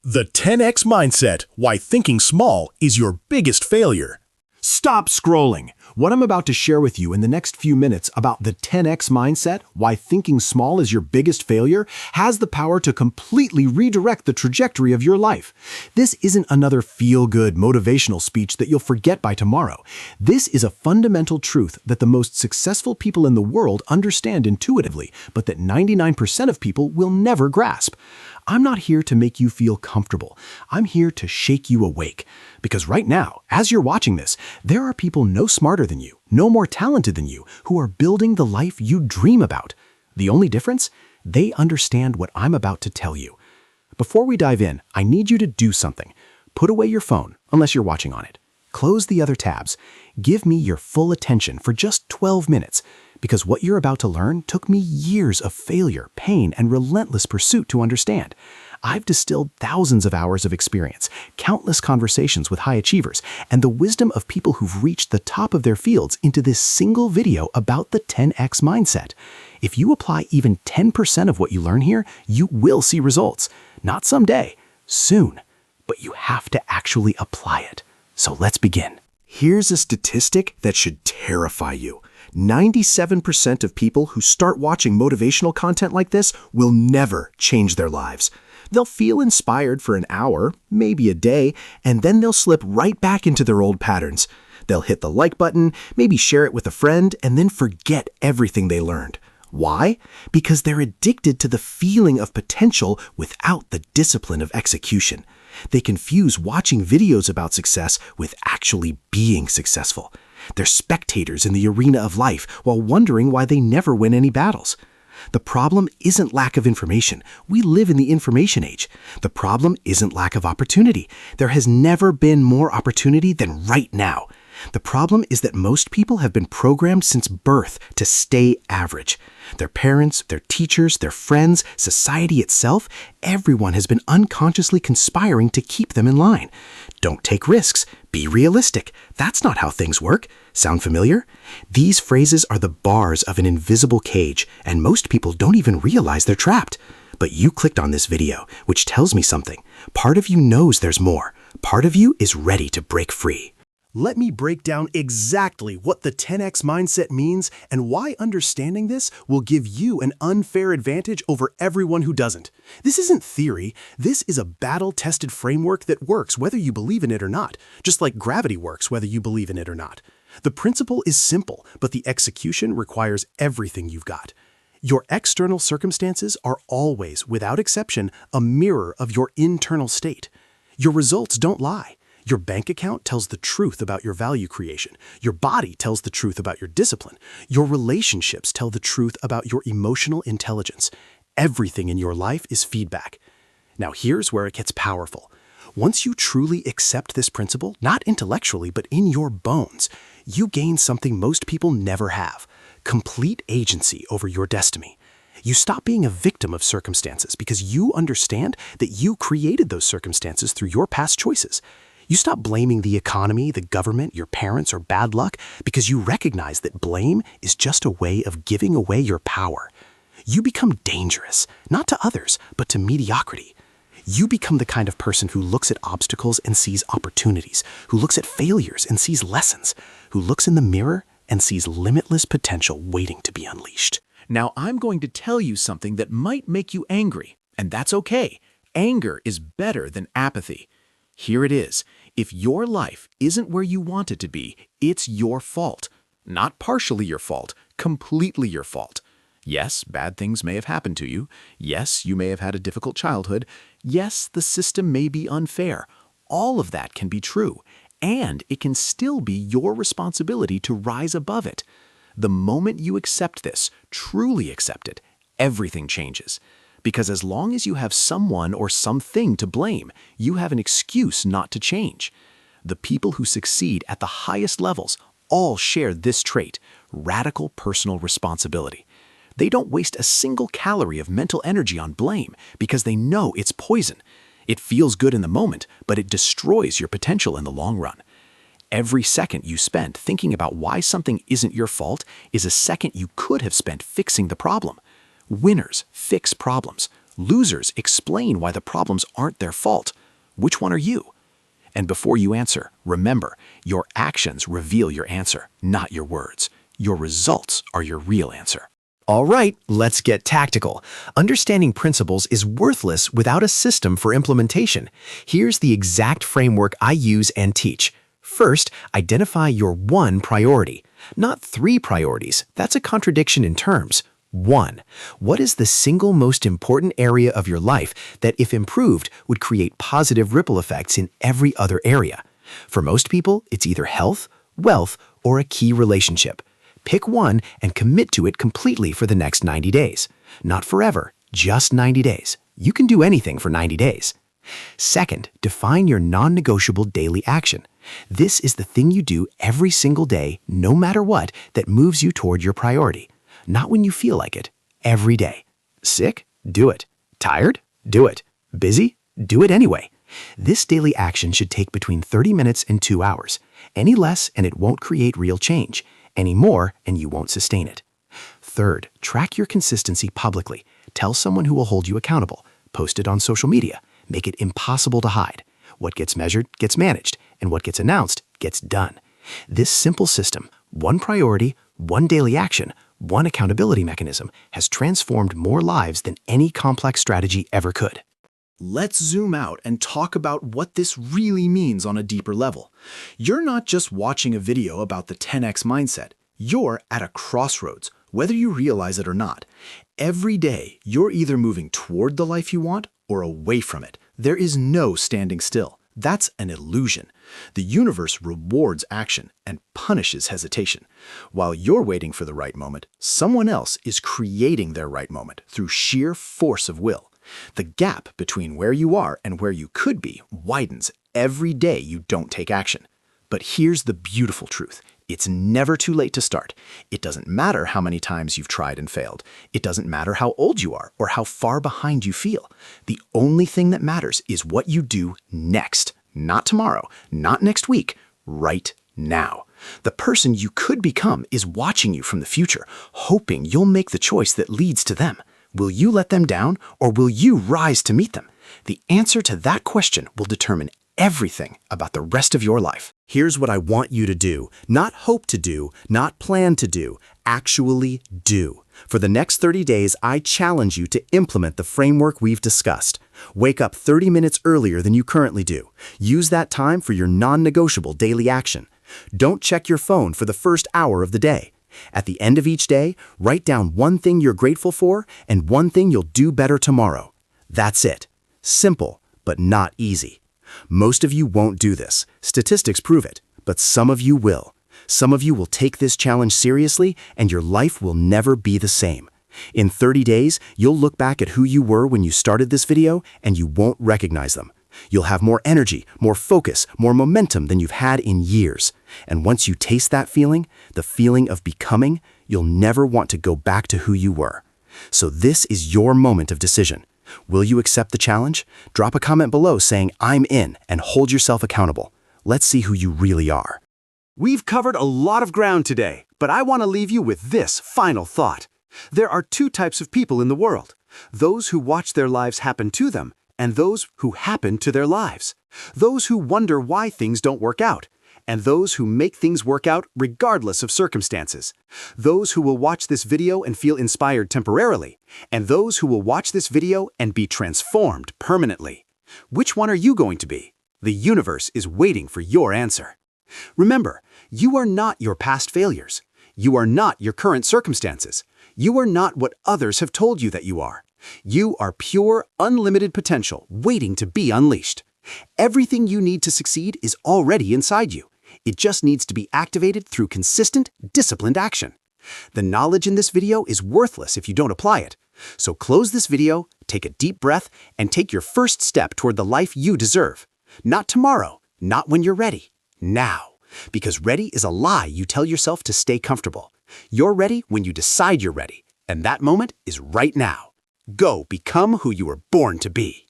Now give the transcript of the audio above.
The 10X Mindset, Why Thinking Small is Your Biggest Failure. Stop scrolling! What I'm about to share with you in the next few minutes about the 10X Mindset, Why Thinking Small is Your Biggest Failure, has the power to completely redirect the trajectory of your life. This isn't another feel-good motivational speech that you'll forget by tomorrow. This is a fundamental truth that the most successful people in the world understand intuitively, but that 99% of people will never grasp. I'm not here to make you feel comfortable. I'm here to shake you awake. Because right now, as you're watching this, there are people no smarter than you, no more talented than you, who are building the life you dream about. The only difference? They understand what I'm about to tell you. Before we dive in, I need you to do something. Put away your phone, unless you're watching on it. Close the other tabs. Give me your full attention for just 12 minutes. Because what you're about to learn took me years of failure, pain, and relentless pursuit to understand. I've distilled thousands of hours of experience, countless conversations with high achievers, and the wisdom of people who've reached the top of their fields into this single video about the 10X mindset. If you apply even 10% of what you learn here, you will see results. Not someday, soon. But you have to actually apply it. So let's begin. Here's a statistic that should terrify you. 97% of people who start watching motivational content like this will never change their lives. They'll feel inspired for an hour, maybe a day, and then they'll slip right back into their old patterns. They'll hit the like button, maybe share it with a friend, and then forget everything they learned. Why? Because they're addicted to the feeling of potential without the discipline of execution. They confuse watching videos about success with actually being successful. They're spectators in the arena of life while wondering why they never win any battles. The problem isn't lack of information. We live in the information age. The problem isn't lack of opportunity. There has never been more opportunity than right now. The problem is that most people have been programmed since birth to stay average. Their parents, their teachers, their friends, society itself, everyone has been unconsciously conspiring to keep them in line. Don't take risks. Be realistic. That's not how things work. Sound familiar? These phrases are the bars of an invisible cage, and most people don't even realize they're trapped. But you clicked on this video, which tells me something. Part of you knows there's more. Part of you is ready to break free. Let me break down exactly what the 10X mindset means and why understanding this will give you an unfair advantage over everyone who doesn't. This isn't theory. This is a battle-tested framework that works whether you believe in it or not, just like gravity works whether you believe in it or not. The principle is simple, but the execution requires everything you've got. Your external circumstances are always, without exception, a mirror of your internal state. Your results don't lie. Your bank account tells the truth about your value creation. Your body tells the truth about your discipline. Your relationships tell the truth about your emotional intelligence. Everything in your life is feedback. Now here's where it gets powerful. Once you truly accept this principle, not intellectually, but in your bones, you gain something most people never have: complete agency over your destiny. You stop being a victim of circumstances because you understand that you created those circumstances through your past choices. You stop blaming the economy, the government, your parents, or bad luck because you recognize that blame is just a way of giving away your power. You become dangerous, not to others, but to mediocrity. You become the kind of person who looks at obstacles and sees opportunities, who looks at failures and sees lessons, who looks in the mirror and sees limitless potential waiting to be unleashed. Now I'm going to tell you something that might make you angry, and that's okay. Anger is better than apathy. Here it is. If your life isn't where you want it to be, it's your fault. Not partially your fault, completely your fault. Yes, bad things may have happened to you. Yes, you may have had a difficult childhood. Yes, the system may be unfair. All of that can be true, and it can still be your responsibility to rise above it. The moment you accept this, truly accept it, everything changes. Because as long as you have someone or something to blame, you have an excuse not to change. The people who succeed at the highest levels all share this trait: radical personal responsibility. They don't waste a single calorie of mental energy on blame because they know it's poison. It feels good in the moment, but it destroys your potential in the long run. Every second you spend thinking about why something isn't your fault is a second you could have spent fixing the problem. Winners fix problems. Losers explain why the problems aren't their fault. Which one are you? And before you answer, remember, your actions reveal your answer, not your words. Your results are your real answer. All right, let's get tactical. Understanding principles is worthless without a system for implementation. Here's the exact framework I use and teach. First, identify your one priority. Not 3 priorities. That's a contradiction in terms. 1. What is the single most important area of your life that, if improved, would create positive ripple effects in every other area? For most people, it's either health, wealth, or a key relationship. Pick one and commit to it completely for the next 90 days. Not forever, just 90 days. You can do anything for 90 days. Second, define your non-negotiable daily action. This is the thing you do every single day, no matter what, that moves you toward your priority. Not when you feel like it, every day. Sick? Do it. Tired? Do it. Busy? Do it anyway. This daily action should take between 30 minutes and 2 hours. Any less and it won't create real change. Any more and you won't sustain it. Third, track your consistency publicly. Tell someone who will hold you accountable. Post it on social media. Make it impossible to hide. What gets measured gets managed, and what gets announced gets done. This simple system, one priority, one daily action, one accountability mechanism, has transformed more lives than any complex strategy ever could. Let's zoom out and talk about what this really means on a deeper level. You're not just watching a video about the 10x mindset. You're at a crossroads, whether you realize it or not. Every day, you're either moving toward the life you want or away from it. There is no standing still. That's an illusion. The universe rewards action and punishes hesitation. While you're waiting for the right moment, someone else is creating their right moment through sheer force of will. The gap between where you are and where you could be widens every day you don't take action. But here's the beautiful truth. It's never too late to start. It doesn't matter how many times you've tried and failed. It doesn't matter how old you are or how far behind you feel. The only thing that matters is what you do next. Not tomorrow, not next week, right now. The person you could become is watching you from the future, hoping you'll make the choice that leads to them. Will you let them down, or will you rise to meet them? The answer to that question will determine everything about the rest of your life. Here's what I want you to do. Not hope to do, not plan to do, actually do. For the next 30 days, I challenge you to implement the framework we've discussed. Wake up 30 minutes earlier than you currently do. Use that time for your non-negotiable daily action. Don't check your phone for the first hour of the day. At the end of each day, write down one thing you're grateful for and one thing you'll do better tomorrow. That's it. Simple, but not easy. Most of you won't do this. Statistics prove it, but some of you will. Some of you will take this challenge seriously, and your life will never be the same. In 30 days, you'll look back at who you were when you started this video, and you won't recognize them. You'll have more energy, more focus, more momentum than you've had in years. And once you taste that feeling, the feeling of becoming, you'll never want to go back to who you were. So this is your moment of decision. Will you accept the challenge? Drop a comment below saying, "I'm in," and hold yourself accountable. Let's see who you really are. We've covered a lot of ground today, but I want to leave you with this final thought. There are 2 types of people in the world: those who watch their lives happen to them, and those who happen to their lives. Those who wonder why things don't work out, and those who make things work out regardless of circumstances. Those who will watch this video and feel inspired temporarily, and those who will watch this video and be transformed permanently. Which one are you going to be? The universe is waiting for your answer. Remember, you are not your past failures. You are not your current circumstances. You are not what others have told you that you are. You are pure, unlimited potential waiting to be unleashed. Everything you need to succeed is already inside you. It just needs to be activated through consistent, disciplined action. The knowledge in this video is worthless if you don't apply it. So close this video, take a deep breath, and take your first step toward the life you deserve. Not tomorrow, not when you're ready. Now. Because ready is a lie you tell yourself to stay comfortable. You're ready when you decide you're ready, and that moment is right now. Go become who you were born to be.